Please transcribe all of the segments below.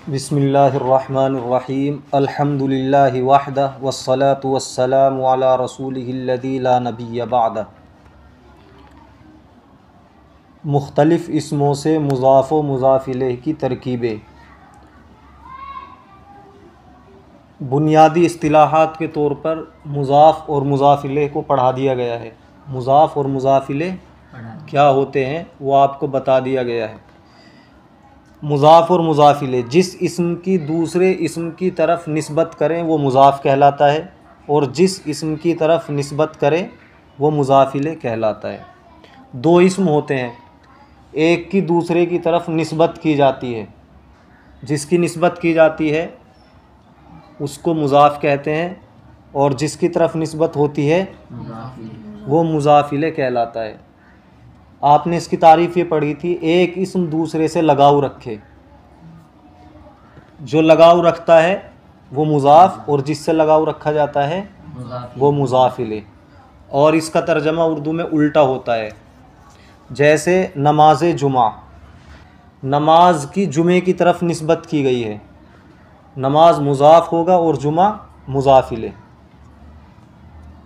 बिस्मिल्लाहिर्रहमानिर्रहीम अल्हम्दुलिल्लाहि वहदह वस्सलातु वस्सलामु अला रसूलिहिल्लज़ी ला नबिय्य बअदह। मुख्तलिफ़ इसमों से मुज़ाफ़ व मुज़ाफ़ इलैह की तरकीबें। बुनियादी इस्तिलाहात के तौर पर मुज़ाफ़ और मुज़ाफ़ इलैह को पढ़ा दिया गया है। मुज़ाफ़ और मुज़ाफ़ इलैह क्या होते हैं वो आपको बता दिया गया है। मुज़ाफ़ और मुज़ाफ़ इलैह जिस इस्म की दूसरे इस्म की तरफ निस्बत करें वो मुज़ाफ़ कहलाता है, और जिस इस्म की तरफ निस्बत करें वो मुज़ाफ़ इलैह कहलाता है। दो इस्म होते हैं, एक की दूसरे की तरफ निस्बत की जाती है, जिसकी निस्बत की जाती है उसको मुज़ाफ़ कहते हैं, और जिसकी तरफ निस्बत होती है वो मुज़ाफ़ इलैह कहलाता है। आपने इसकी तारीफ़ ये पढ़ी थी, एक इस्म दूसरे से लगाव रखे, जो लगाव रखता है वो मुज़ाफ़, और जिससे लगाव रखा जाता है वो मुज़ाफ़ इलैह। और इसका तर्जमा उर्दू में उल्टा होता है। जैसे नमाज जुमा, नमाज की जुमे की तरफ निस्बत की गई है, नमाज मुज़ाफ़ होगा और जुमा मुज़ाफ़ इलैह।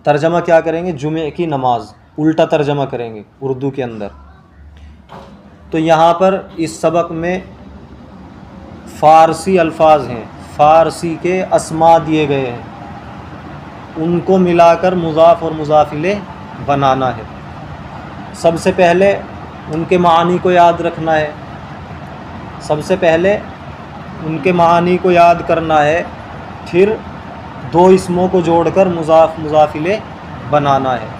तर्जमा क्या करेंगे? जुमे की नमाज, उल्टा तर्जमा करेंगे उर्दू के अंदर। तो यहाँ पर इस सबक में फ़ारसी अल्फाज हैं, फ़ारसी के अस्मा दिए गए हैं, उनको मिलाकर मुज़ाफ़ और मुज़ाफ़ इलैह बनाना है। सबसे पहले उनके मानी को याद रखना है, सबसे पहले उनके मानी को याद करना है, फिर दो इसमों को जोड़कर मुज़ाफ़ मुज़ाफ़ इलैह बनाना है।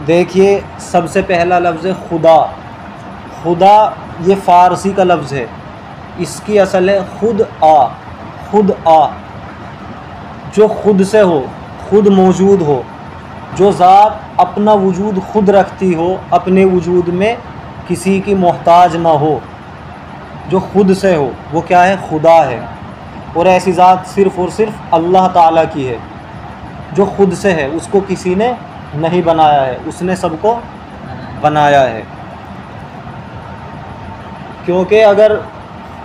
देखिए, सबसे पहला लफ्ज़ है खुदा। खुदा ये फ़ारसी का लफ्ज़ है, इसकी असल है खुद आ। खुद आ, जो खुद से हो, खुद मौजूद हो, जो ज़ात अपना वजूद खुद रखती हो, अपने वजूद में किसी की मोहताज ना हो, जो खुद से हो, वो क्या है? खुदा है। और ऐसी ज़ात सिर्फ़ और सिर्फ अल्लाह ताला की है, जो खुद से है, उसको किसी ने नहीं बनाया है, उसने सबको बनाया है। क्योंकि अगर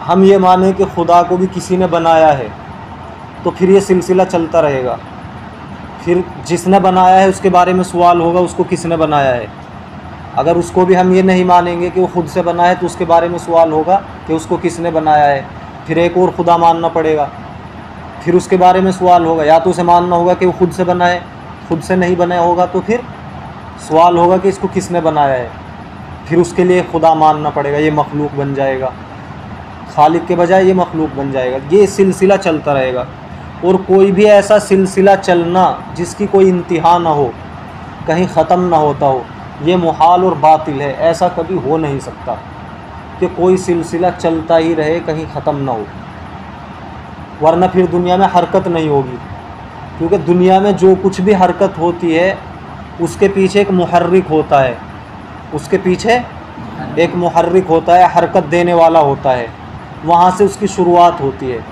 हम ये माने कि खुदा को भी किसी ने बनाया है तो फिर ये सिलसिला चलता रहेगा, फिर जिसने बनाया है उसके बारे में सवाल होगा उसको किसने बनाया है। अगर उसको भी हम ये नहीं मानेंगे कि वो खुद से बना है तो उसके बारे में सवाल होगा कि उसको किसने बनाया है। फिर एक और खुदा मानना पड़ेगा, फिर उसके बारे में सवाल होगा, या तो उसे मानना होगा कि वो खुद से बना है, खुद से नहीं बनाया होगा तो फिर सवाल होगा कि इसको किसने बनाया है, फिर उसके लिए खुदा मानना पड़ेगा, ये मखलूक बन जाएगा, खालिक के बजाय ये मखलूक बन जाएगा। ये सिलसिला चलता रहेगा, और कोई भी ऐसा सिलसिला चलना जिसकी कोई इंतहा ना हो, कहीं ख़त्म ना होता हो, ये मुहाल और बातिल है। ऐसा कभी हो नहीं सकता कि कोई सिलसिला चलता ही रहे, कहीं ख़त्म ना हो, वरना फिर दुनिया में हरकत नहीं होगी। क्योंकि दुनिया में जो कुछ भी हरकत होती है उसके पीछे एक मुहर्रिक होता है, उसके पीछे एक मुहर्रिक होता है, हरकत देने वाला होता है, वहाँ से उसकी शुरुआत होती है।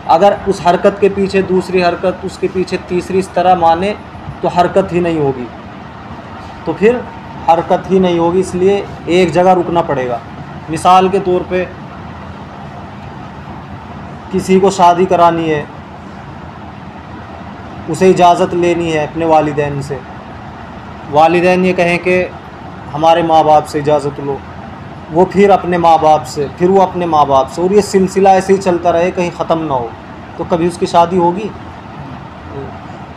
अगर उस हरकत के पीछे दूसरी हरकत, उसके पीछे तीसरी, इस तरह माने तो हरकत ही नहीं होगी, तो फिर हरकत ही नहीं होगी। इसलिए एक जगह रुकना पड़ेगा। मिसाल के तौर पे किसी को शादी करानी है, उसे इजाज़त लेनी है अपने वालिदैन से, वालिदैन ये कहें कि हमारे माँ बाप से इजाज़त लो, वो फिर अपने माँ बाप से, फिर वो अपने माँ बाप से, और ये सिलसिला ऐसे ही चलता रहे, कहीं ख़त्म ना हो, तो कभी उसकी शादी होगी?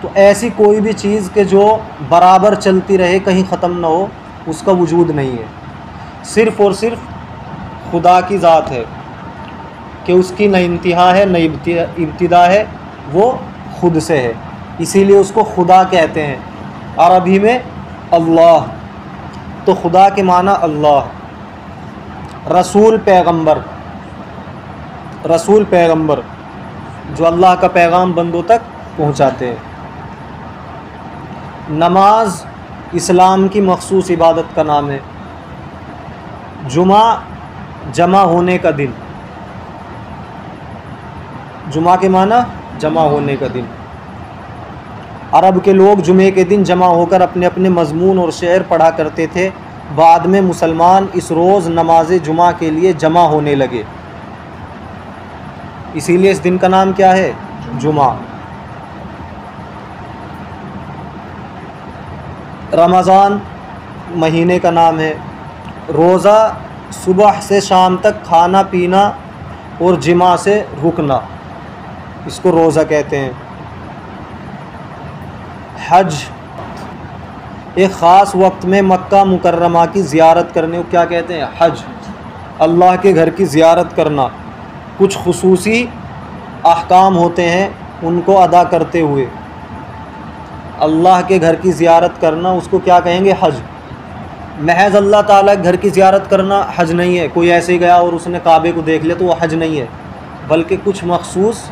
तो ऐसी कोई भी चीज़ के जो बराबर चलती रहे, कहीं ख़त्म ना हो, उसका वजूद नहीं है। सिर्फ़ और सिर्फ खुदा की ज़ात है कि उसकी न इंतहा है न इब्तिदा है, वो खुद से है, इसीलिए उसको खुदा कहते हैं। अरबी में अल्लाह, तो खुदा के माना अल्लाह। रसूल पैगंबर, रसूल पैगंबर जो अल्लाह का पैगाम बंदों तक पहुँचाते हैं। नमाज इस्लाम की मखसूस इबादत का नाम है। जुमा जमा होने का दिन, जुमा के माना जमा होने का दिन। अरब के लोग जुमे के दिन जमा होकर अपने अपने मज़मून और शेर पढ़ा करते थे। बाद में मुसलमान इस रोज़ नमाज जुमा के लिए जमा होने लगे। इसीलिए इस दिन का नाम क्या है? जुमा। रमज़ान महीने का नाम है। रोज़ा सुबह से शाम तक खाना पीना और जिमा से रुकना, इसको रोज़ा कहते हैं। हज, एक ख़ास वक्त में मक्का मुकर्रमा की ज़ियारत करने को क्या कहते हैं? हज। अल्लाह के घर की ज़ियारत करना, कुछ खुसूसी अहकाम होते हैं उनको अदा करते हुए अल्लाह के घर की ज़ियारत करना, उसको क्या कहेंगे? हज। महज अल्लाह ताला के घर की ज़ियारत करना हज नहीं है। कोई ऐसे ही गया और उसने काबे को देख लिया तो वो हज नहीं है, बल्कि कुछ मखसूस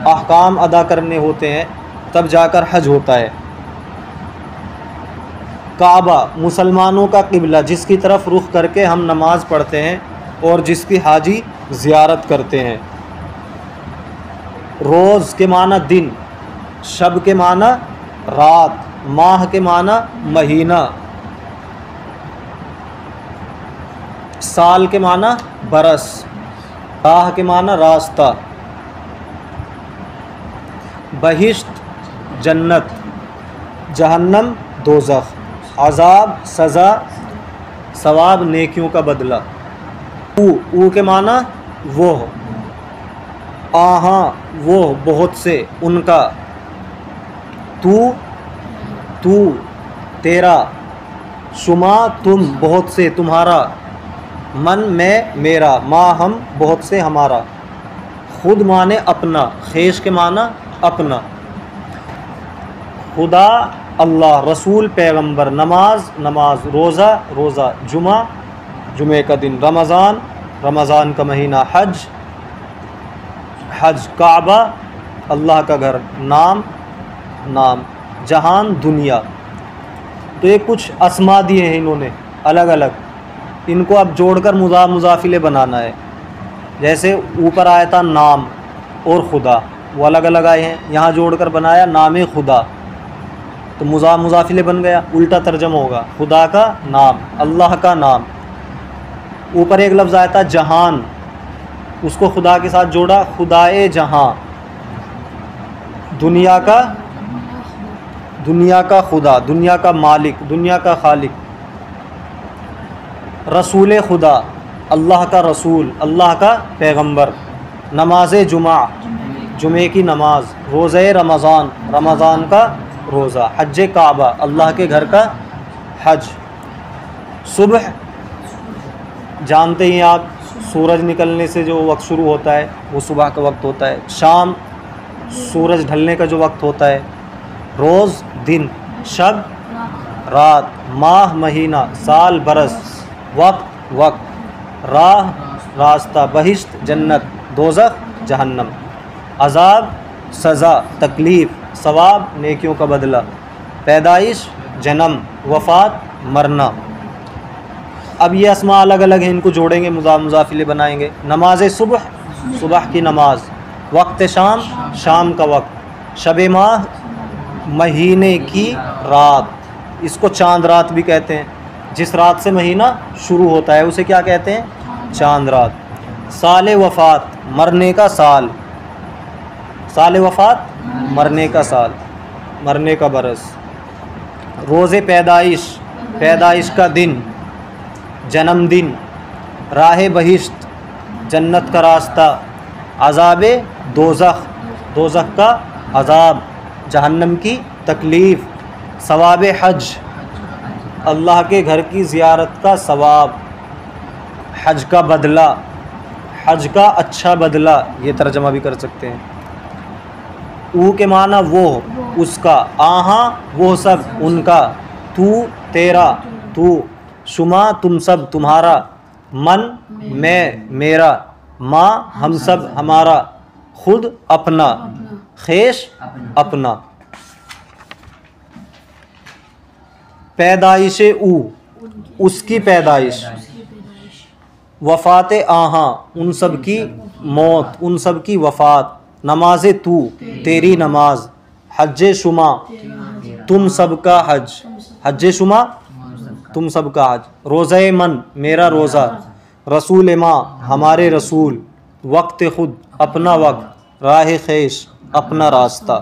अहकाम अदा करने होते हैं, तब जाकर हज होता है। काबा, मुसलमानों का क़िबला, जिसकी तरफ रुख करके हम नमाज़ पढ़ते हैं और जिसकी हाजी ज़ियारत करते हैं। रोज़ के माना दिन, शब के माना रात, माह के माना महीना, साल के माना बरस, राह के माना रास्ता। बहिश्त जन्नत, जहन्नम दोज़ख, अज़ाब सज़ा, सवाब नेकियों का बदला। ऊ के माना वो, आहा वो बहुत से, उनका। तू तेरा, शुमा तुम बहुत से तुम्हारा, मन मैं मेरा, माँ हम बहुत से हमारा। खुद माने अपना, खेश के माना अपना। खुदा अल्लाह, रसूल पैगंबर, नमाज नमाज, रोज़ा रोज़ा, जुमा जुमे का दिन, रमज़ान रमज़ान का महीना, हज हज, काबा अल्लाह का घर, नाम नाम, जहान दुनिया। तो ये कुछ अस्मा दिए हैं इन्होंने अलग अलग, इनको अब जोड़कर मुज़ाफिले बनाना है। जैसे ऊपर आया था नाम और खुदा, वो अलग अलग आए हैं, यहाँ जोड़कर बनाया नाम खुदा, तो मुज़ाफिले बन गया। उल्टा तर्जमा होगा, खुदा का नाम, अल्लाह का नाम। ऊपर एक लफ्ज़ आया था जहान, उसको खुदा के साथ जोड़ा, खुदाए जहां, दुनिया का खुदा, दुनिया का मालिक, दुनिया का खालिक। रसूल खुदा, अल्लाह का रसूल, अल्लाह का पैगंबर। नमाज जुमा, जुमे की नमाज। रोज़े रमज़ान, रमज़ान का रोज़ा। हज काबा, अल्लाह के घर का हज। सुबह जानते ही आप, सूरज निकलने से जो वक्त शुरू होता है वो सुबह का वक्त होता है। शाम सूरज ढलने का जो वक्त होता है। रोज़ दिन, शब रात, माह महीना, साल बरस, वक्त वक्त, राह रास्ता, बहिश्त जन्नत, दोज़ख जहन्नम, अज़ाब सज़ा तकलीफ़, सवाब नेकियों का बदला, पैदाइश जन्म, वफ़ात मरना। अब ये अस्मा अलग अलग हैं, इनको जोड़ेंगे, मुज़ाफिले बनाएंगे। नमाज सुबह, सुबह की नमाज। वक्त शाम, शाम का वक्त। शब माह, महीने की रात, इसको चांद रात भी कहते हैं। जिस रात से महीना शुरू होता है उसे क्या कहते हैं? चांद रात। साल वफ़ात, मरने का साल। साल वफ़ात, मरने का साल, मरने का बरस। रोज़े पैदाइश, पैदाइश का दिन, जन्मदिन। राह बहिश्त, जन्नत का रास्ता। अज़ाब दोज़ख, दोज़ख का अज़ाब, जहन्नम की तकलीफ़। सवाब हज, अल्लाह के घर की ज़ियारत का सवाब। हज का बदला, हज का अच्छा बदला, ये तर्जमा भी कर सकते हैं। ऊ के माना वो, उसका। आहा वो सब, उनका। तू तेरा, तू। शुमा तुम सब, तुम्हारा। मन मैं मेरा, माँ हम सब, हमारा। खुद अपना, खेश अपना। पैदाइश ऊ, उसकी पैदाइश। वफ़ात आहा, उन सब की मौत, उन सब की वफ़ात। नमाज तू, तेरी नमाज। हज शुमा, तुम सब का हज। हज शुमा, तुम सब का हज। रोज़े मन, मेरा रोज़ा। रसूल माँ, हमारे रसूल। वक्त खुद अपना वक्त, राह ख़ेश अपना रास्ता।